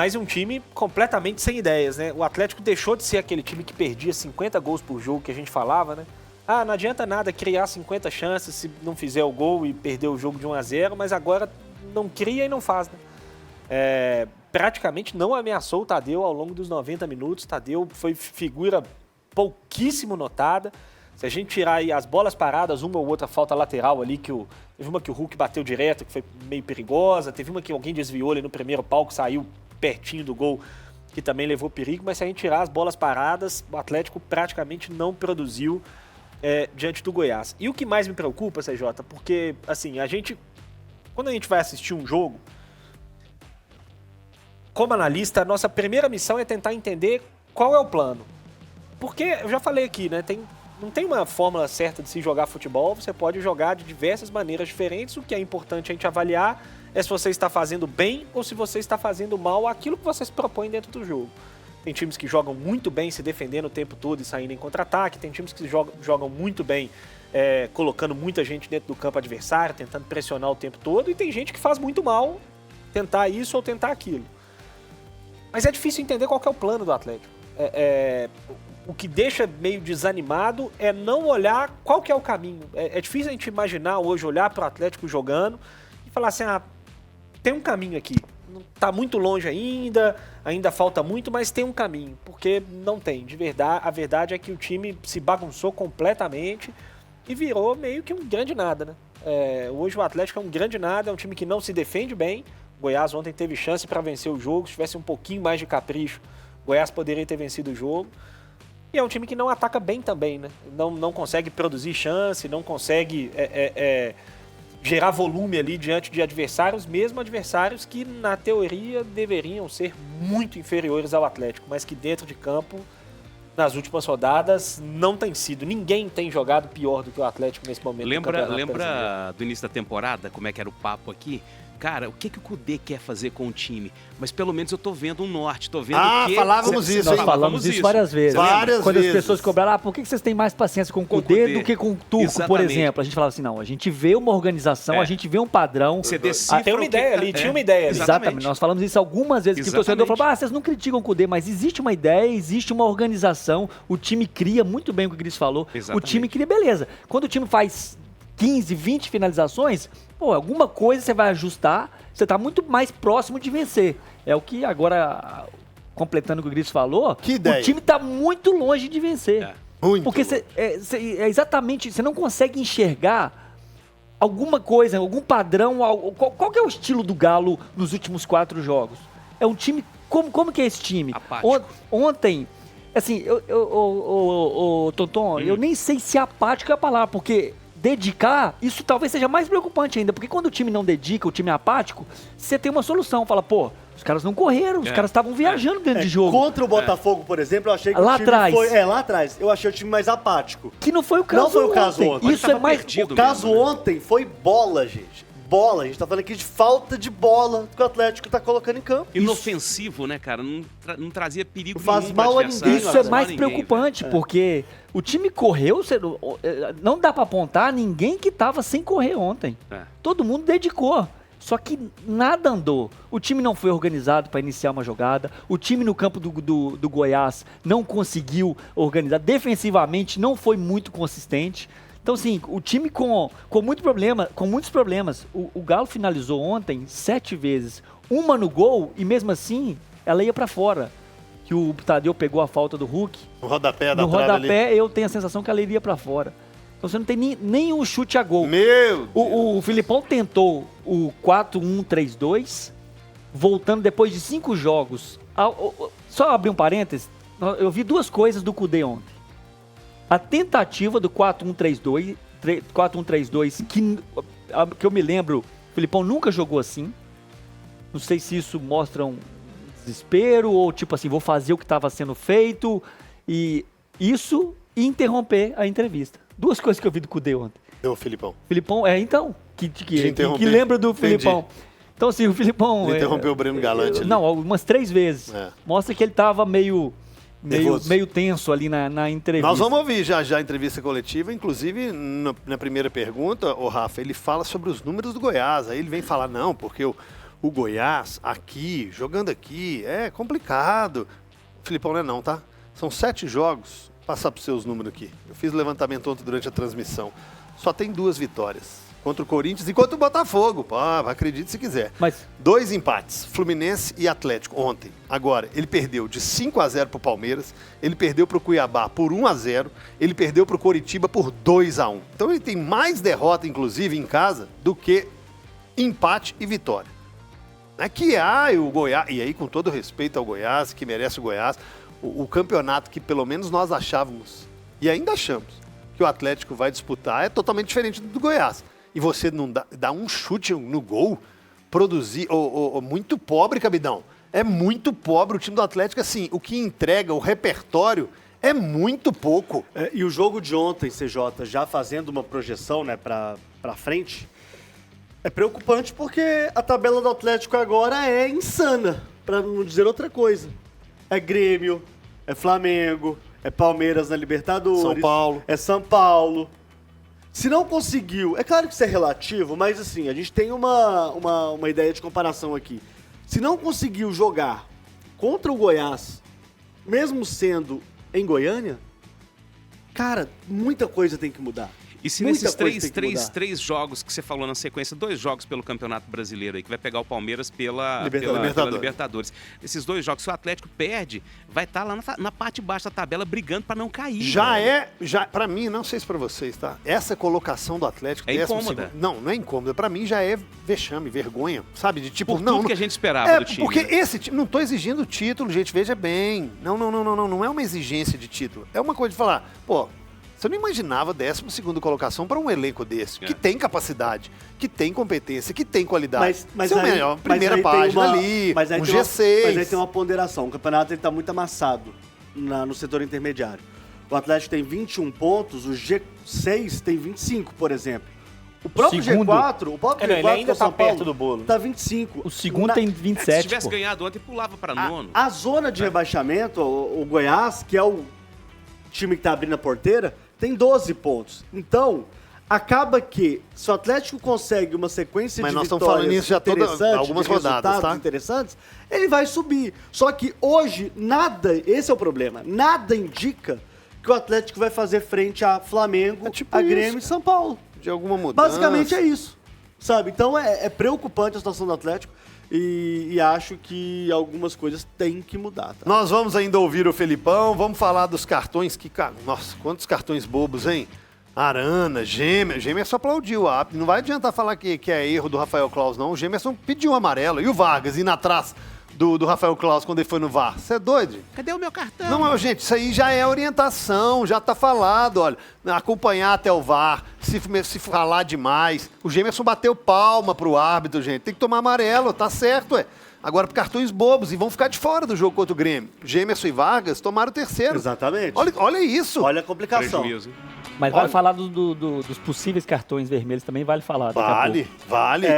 Mas um time completamente sem ideias, né? O Atlético deixou de ser aquele time que perdia 50 gols por jogo que a gente falava, né? Ah, não adianta nada criar 50 chances se não fizer o gol e perder o jogo de 1-0, mas agora não cria e não faz, né? Praticamente não ameaçou o Tadeu ao longo dos 90 minutos. Tadeu foi figura pouquíssimo notada. Se a gente tirar aí as bolas paradas, uma ou outra falta lateral ali, teve uma que o Hulk bateu direto, que foi meio perigosa, teve uma que alguém desviou ali no primeiro pau, que saiu pertinho do gol, que também levou perigo, mas se a gente tirar as bolas paradas, o Atlético praticamente não produziu diante do Goiás. E o que mais me preocupa, CJ, porque, assim, quando a gente vai assistir um jogo, como analista, a nossa primeira missão é tentar entender qual é o plano. Porque, eu já falei aqui, né, não tem uma fórmula certa de se jogar futebol, você pode jogar de diversas maneiras diferentes, o que é importante a gente avaliar é se você está fazendo bem ou se você está fazendo mal aquilo que você se propõe dentro do jogo. Tem times que jogam muito bem se defendendo o tempo todo e saindo em contra-ataque, tem times que jogam muito bem colocando muita gente dentro do campo adversário, tentando pressionar o tempo todo, e tem gente que faz muito mal tentar isso ou tentar aquilo. Mas é difícil entender qual que é o plano do Atlético. O que deixa meio desanimado é não olhar qual que é o caminho. É difícil a gente imaginar hoje, olhar para o Atlético jogando e falar assim, tem um caminho aqui. Está muito longe ainda falta muito, mas tem um caminho, porque não tem. De verdade, a verdade é que o time se bagunçou completamente e virou meio que um grande nada, né? Hoje o Atlético é um grande nada, é um time que não se defende bem. O Goiás ontem teve chance para vencer o jogo, se tivesse um pouquinho mais de capricho, o Goiás poderia ter vencido o jogo. E é um time que não ataca bem também, né? Não consegue produzir chance, não consegue gerar volume ali diante de adversários, mesmo adversários que, na teoria, deveriam ser muito inferiores ao Atlético, mas que dentro de campo, nas últimas rodadas, não tem sido. Ninguém tem jogado pior do que o Atlético nesse momento. Lembra do início da temporada, como é que era o papo aqui? Cara, o que o Kudê quer fazer com o time? Mas pelo menos eu tô vendo um norte, tô vendo que... falávamos isso, Nós falamos isso várias vezes. Quando as pessoas cobraram, por que vocês têm mais paciência com o Kudê do que com o Turco, Exatamente. Por exemplo? A gente falava assim, não, a gente vê uma organização, a gente vê um padrão. Você decifra tem uma ideia ali, tinha uma ideia ali. Exatamente, nós falamos isso algumas vezes, que o torcedor falou, vocês não criticam o Kudê, mas existe uma ideia, existe uma organização, o time cria, muito bem o que o Gris falou, o time cria, beleza. Quando o time faz 15, 20 finalizações, alguma coisa você vai ajustar, você está muito mais próximo de vencer. É o que agora, completando o que o Gris falou, o time está muito longe de vencer. Muito. Porque exatamente, você não consegue enxergar alguma coisa, algum padrão, qual que é o estilo do Galo nos últimos 4 jogos? É um time, como que é esse time? Ontem, assim, Tonton, eu nem sei se apático é a palavra, porque... dedicar, isso talvez seja mais preocupante ainda, porque quando o time não dedica, o time é apático, você tem uma solução, fala, os caras não correram, os caras estavam viajando dentro de jogo. Contra o Botafogo, por exemplo, eu achei que lá o time atrás. foi... lá atrás, eu achei o time mais apático. Que não foi o caso Não foi o caso ontem. Isso é mais... O caso ontem foi bola, gente. Bola, a gente tá falando aqui de falta de bola que o Atlético tá colocando em campo. Inofensivo, né, cara? Não trazia perigo Faz nenhum mal a ninguém. Isso é mais preocupante, porque o time correu, não dá pra apontar ninguém que tava sem correr ontem. Todo mundo dedicou. Só que nada andou. O time não foi organizado para iniciar uma jogada. O time no campo do Goiás não conseguiu organizar. Defensivamente não foi muito consistente. Então, assim, o time com muitos problemas. O Galo finalizou ontem 7 vezes. Uma no gol e mesmo assim ela ia para fora. Que o Tadeu pegou a falta do Hulk. No rodapé da No trave rodapé ali. eu tenho a sensação que ela iria para fora. Então você não tem nenhum chute a gol. Meu O Filipão tentou o 4-1-3-2, voltando depois de 5 jogos. Só abrir um parênteses, eu vi 2 coisas do Kudê ontem. A tentativa do 4-1-3-2, que eu me lembro, o Filipão nunca jogou assim. Não sei se isso mostra um desespero ou tipo assim, vou fazer o que estava sendo feito. E isso e interromper a entrevista. 2 coisas que eu vi do Kudê ontem. Deu o Filipão. Filipão, então, que lembra do Filipão. Então, assim, o Filipão... Ele interrompeu o Breno Galante ali. Não, umas 3 vezes. Mostra que ele estava meio tenso ali na entrevista. Nós vamos ouvir já a entrevista coletiva, inclusive na primeira pergunta, o Rafa, ele fala sobre os números do Goiás, aí ele vem falar, não, porque o O Goiás, aqui, jogando aqui, é complicado. Filipão, não é não, tá? São 7 jogos. Passar para os seus números aqui. Eu fiz o levantamento ontem durante a transmissão. Só tem 2 vitórias. Contra o Corinthians e contra o Botafogo. Pô, acredite se quiser. Mas 2 empates, Fluminense e Atlético, ontem. Agora, ele perdeu de 5-0 pro Palmeiras, ele perdeu pro Cuiabá por 1-0, ele perdeu pro Coritiba por 2-1. Então ele tem mais derrota, inclusive, em casa, do que empate e vitória. Aqui o Goiás, e aí com todo respeito ao Goiás, que merece o Goiás, o campeonato que pelo menos nós achávamos, e ainda achamos, que o Atlético vai disputar é totalmente diferente do Goiás. E você não dá um chute no gol, produzir, muito pobre, Cabidão. É muito pobre o time do Atlético, assim, o que entrega, o repertório, é muito pouco. E o jogo de ontem, CJ, já fazendo uma projeção, né, pra frente, é preocupante porque a tabela do Atlético agora é insana, pra não dizer outra coisa. É Grêmio, é Flamengo, é Palmeiras na Libertadores. São Paulo. É São Paulo. Se não conseguiu, é claro que isso é relativo, mas assim, a gente tem uma ideia de comparação aqui. Se não conseguiu jogar contra o Goiás, mesmo sendo em Goiânia, cara, muita coisa tem que mudar. E se Muita nesses coisa tem que mudar. três jogos que você falou na sequência, 2 jogos pelo Campeonato Brasileiro aí, que vai pegar o Palmeiras pela Libertadores. Esses 2 jogos, se o Atlético perde, vai estar lá na parte de baixo da tabela brigando para não cair. Já para mim, não sei se para vocês, tá? Essa colocação do Atlético... É incômoda. Não é incômoda. Para mim já é vexame, vergonha, sabe? De tipo, Por tudo que a gente esperava do time. Porque né? esse time... Não tô exigindo título, gente, veja bem. Não é uma exigência de título. É uma coisa de falar, pô... Você não imaginava 12ª colocação para um elenco desse, que tem capacidade, que tem competência, que tem qualidade. Mas é o melhor, primeira página ali, um G6. Mas aí tem uma ponderação. O campeonato está muito amassado no setor intermediário. O Atlético tem 21 pontos, o G6 tem 25, por exemplo. O próprio Segundo. G4, ele ainda que é o tá São Paulo, perto do bolo. tá 25. o segundo tem Se 27, tivesse pô. ganhado ontem, pulava para nono. A zona de rebaixamento, o Goiás, que é o time que tá abrindo a porteira, tem 12 pontos. Então, acaba que se o Atlético consegue uma sequência Mas de nós estamos vitórias falando isso já interessantes, algumas de rodadas, resultados tá? interessantes, ele vai subir. Só que hoje, esse é o problema, nada indica que o Atlético vai fazer frente a Flamengo, a Grêmio e São Paulo. De alguma mudança. Basicamente é isso, sabe? Então é preocupante a situação do Atlético e acho que algumas coisas têm que mudar, tá? Nós vamos ainda ouvir o Felipão, vamos falar dos cartões que... Nossa, quantos cartões bobos, hein? Arana, Gemerson aplaudiu. Não vai adiantar falar que é erro do Rafael Claus, não. O Gemerson pediu um amarelo. E o Vargas indo atrás do Rafael Claus quando ele foi no VAR? Você é doido? Cadê o meu cartão? Não, gente, isso aí já é orientação, já tá falado, olha. Acompanhar até o VAR, se falar demais. O Gemerson bateu palma pro árbitro, gente. Tem que tomar amarelo, tá certo, ué. Agora, por cartões bobos, e vão ficar de fora do jogo contra o Grêmio. Gemerson e Vargas tomaram o terceiro. Exatamente. Olha isso. Olha a complicação. Prejuízo. Mas vale falar dos possíveis cartões vermelhos também, vale falar. daqui a pouco. Vale.